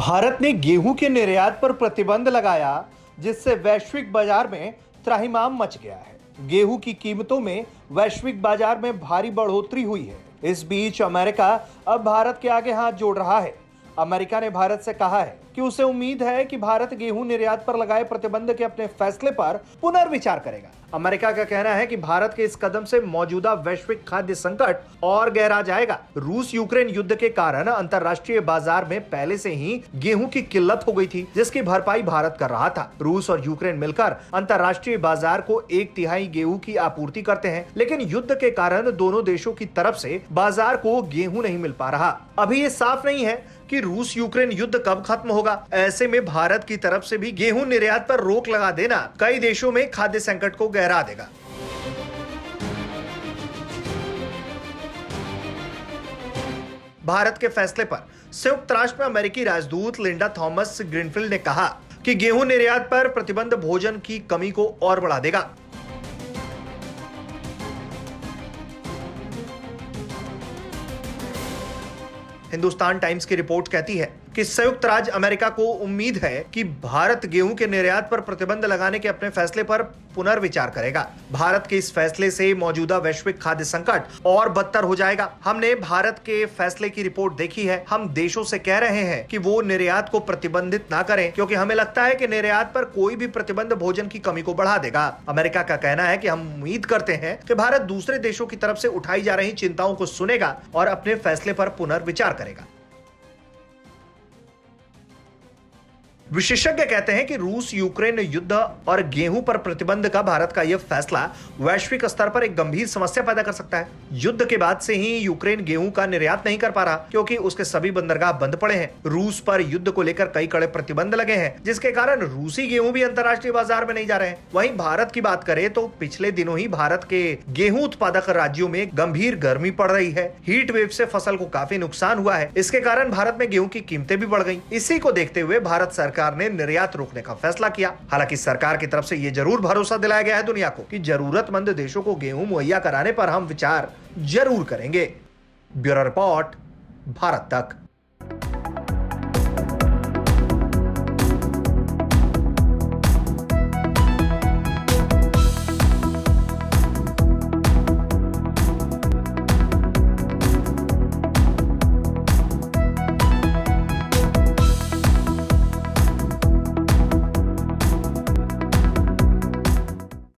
भारत ने गेहूं के निर्यात पर प्रतिबंध लगाया, जिससे वैश्विक बाजार में त्राहिमाम मच गया है। गेहूं की कीमतों में वैश्विक बाजार में भारी बढ़ोतरी हुई है। इस बीच अमेरिका अब भारत के आगे हाथ जोड़ रहा है। अमेरिका ने भारत से कहा है कि उसे उम्मीद है कि भारत गेहूं निर्यात पर लगाए प्रतिबंध के अपने फैसले पर पुनर्विचार करेगा। अमेरिका का कहना है कि भारत के इस कदम से मौजूदा वैश्विक खाद्य संकट और गहरा जाएगा। रूस यूक्रेन युद्ध के कारण अंतर्राष्ट्रीय बाजार में पहले से ही गेहूं की किल्लत हो गई थी, जिसकी भरपाई भारत कर रहा था। रूस और यूक्रेन मिलकर अंतर्राष्ट्रीय बाजार को 1/3 गेहूं की आपूर्ति करते हैं, लेकिन युद्ध के कारण दोनों देशों की तरफ से बाजार को गेहूं नहीं मिल पा रहा। अभी ये साफ नहीं है कि रूस यूक्रेन युद्ध कब खत्म होगा। ऐसे में भारत की तरफ से भी गेहूं निर्यात पर रोक लगा देना कई देशों में खाद्य संकट को गहरा देगा। भारत के फैसले पर संयुक्त राष्ट्र में अमेरिकी राजदूत लिंडा थॉमस ग्रीनफील्ड ने कहा कि गेहूं निर्यात पर प्रतिबंध भोजन की कमी को और बढ़ा देगा। हिंदुस्तान टाइम्स की रिपोर्ट कहती है कि संयुक्त राज्य अमेरिका को उम्मीद है कि भारत गेहूं के निर्यात पर प्रतिबंध लगाने के अपने फैसले पर पुनर्विचार करेगा। भारत के इस फैसले से मौजूदा वैश्विक खाद्य संकट और बदतर हो जाएगा। हमने भारत के फैसले की रिपोर्ट देखी है। हम देशों से कह रहे हैं कि वो निर्यात को प्रतिबंधित ना करें, क्योंकि हमें लगता है कि निर्यात पर कोई भी प्रतिबंध भोजन की कमी को बढ़ा देगा। अमेरिका का कहना है कि हम उम्मीद करते हैं कि भारत दूसरे देशों की तरफ से उठाई जा रही चिंताओं को सुनेगा और अपने फैसले पर पुनर्विचार करेगा। विशेषज्ञ कहते हैं कि रूस यूक्रेन युद्ध और गेहूं पर प्रतिबंध का भारत का यह फैसला वैश्विक स्तर पर एक गंभीर समस्या पैदा कर सकता है। युद्ध के बाद से ही यूक्रेन गेहूं का निर्यात नहीं कर पा रहा, क्योंकि उसके सभी बंदरगाह बंद पड़े हैं। रूस पर युद्ध को लेकर कई कड़े प्रतिबंध लगे हैं, जिसके कारण रूसी गेहूं भी अंतर्राष्ट्रीय बाजार में नहीं जा रहे हैं। वहीं भारत की बात करें तो पिछले दिनों ही भारत के गेहूं उत्पादक राज्यों में गंभीर गर्मी पड़ रही है। हीट वेव से फसल को काफी नुकसान हुआ है। इसके कारण भारत में गेहूं की कीमतें भी बढ़ गई। इसी को देखते हुए भारत सरकार ने निर्यात रोकने का फैसला किया। हालांकि सरकार की तरफ से यह जरूर भरोसा दिलाया गया है दुनिया को कि जरूरतमंद देशों को गेहूं मुहैया कराने पर हम विचार जरूर करेंगे। ब्यूरो रिपोर्ट, भारत तक।